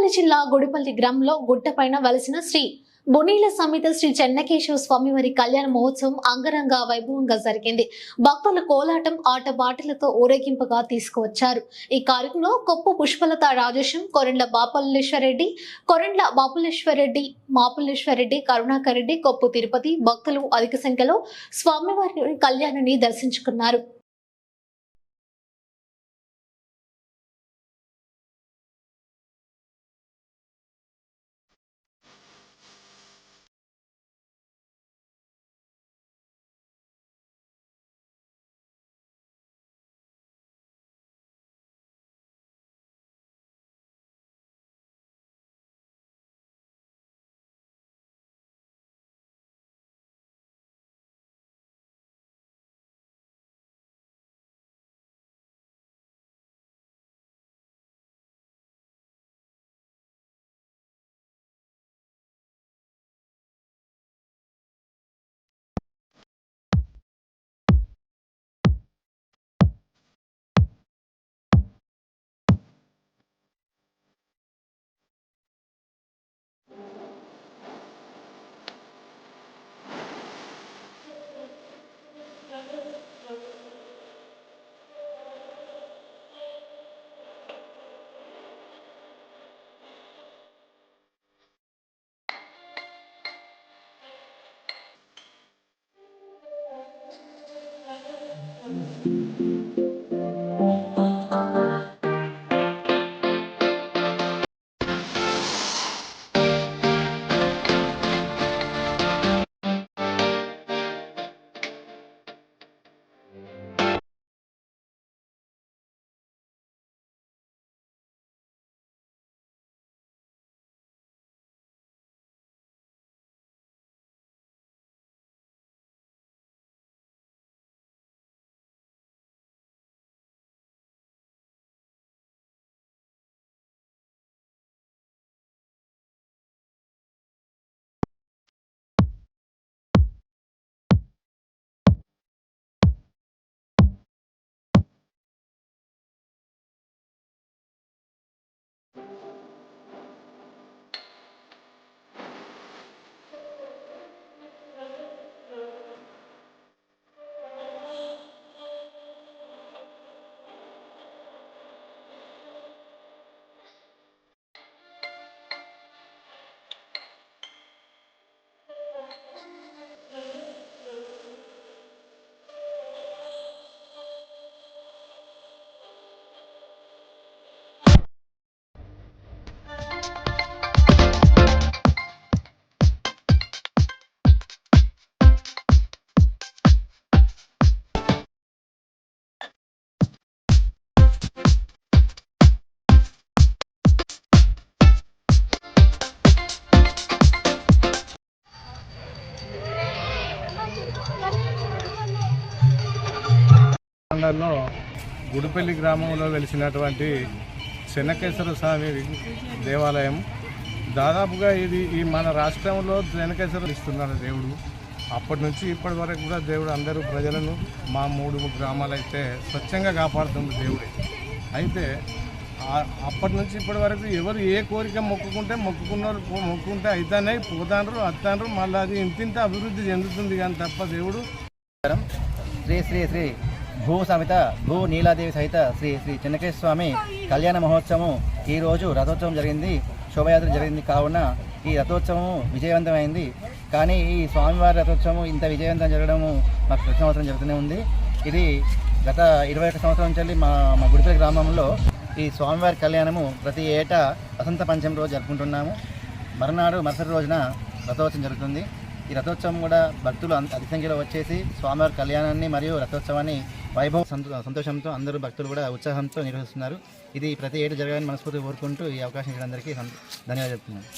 పెద్దపల్లి జిల్లా గుడిపల్లి గ్రామంలో గుట్టపైన వెలసిన శ్రీ బొనీల సమేత శ్రీ చెన్నకేశవ స్వామివారి కళ్యాణ మహోత్సవం అంగరంగ వైభవంగా జరిగింది. భక్తుల కోలాటం ఆటపాటలతో ఊరేగింపుగా తీసుకువచ్చారు. ఈ కార్యక్రమంలో కొప్పు పుష్పలత రాజేశం, కొరెండ్ల బాపులేశ్వరరెడ్డి, మాపులేశ్వరరెడ్డి, కరుణాకర్ రెడ్డి, కొప్పు తిరుపతి భక్తులు అధిక సంఖ్యలో స్వామివారి కళ్యాణాన్ని దర్శించుకున్నారు. మండలంలో గుడిపల్లి గ్రామంలో వెలిసినటువంటి చెన్నకేశ్వర స్వామి దేవాలయం దాదాపుగా ఈ మన రాష్ట్రంలో చెన్నకేశ్వర ఇస్తున్నాడు దేవుడు. అప్పటి నుంచి ఇప్పటి వరకు కూడా దేవుడు అందరూ ప్రజలను మా 3 గ్రామాలైతే స్వచ్ఛంగా కాపాడుతుంది దేవుడే. అయితే అప్పటి నుంచి ఇప్పటి వరకు ఎవరు ఏ కోరిక మొక్కుకుంటే అయితేనే పోతాండ్రు అత్తాండ్రు, మళ్ళీ అది ఇంతింత అభివృద్ధి చెందుతుంది కానీ తప్ప దేవుడు. శ్రీ శ్రీ శ్రీ భూ సమిత భూ నీలాదేవి సహిత శ్రీ శ్రీ చెన్నకేశ్వర స్వామి కళ్యాణ మహోత్సవం ఈరోజు రథోత్సవం జరిగింది, శోభయాత్ర జరిగింది. కావున ఈ రథోత్సవం విజయవంతమైంది. కానీ ఈ స్వామివారి రథోత్సవం ఇంత విజయవంతం జరగడము మాకు ప్రతి సంవత్సరం జరుగుతూనే ఉంది. ఇది గత 21 సంవత్సరం నుంచి మా గుడిపల్లి గ్రామంలో ఈ స్వామివారి కళ్యాణము ప్రతి ఏటా వసంత పంచమి రోజు జరుపుకుంటున్నాము. మరుసటి రోజున రథోత్సవం జరుగుతుంది. ఈ రథోత్సవం కూడా భక్తులు అధిక సంఖ్యలో వచ్చేసి స్వామివారి కళ్యాణాన్ని మరియు రథోత్సవాన్ని సంతోషంతో అందరూ భక్తులు కూడా ఉత్సాహంతో నిర్వహిస్తున్నారు. ఇది ప్రతి ఏటా జరగాలని మనస్ఫూర్తిగా కోరుకుంటూ ఈ అవకాశం ఇచ్చినందరికీ ధన్యవాదాలు చెప్తున్నాను.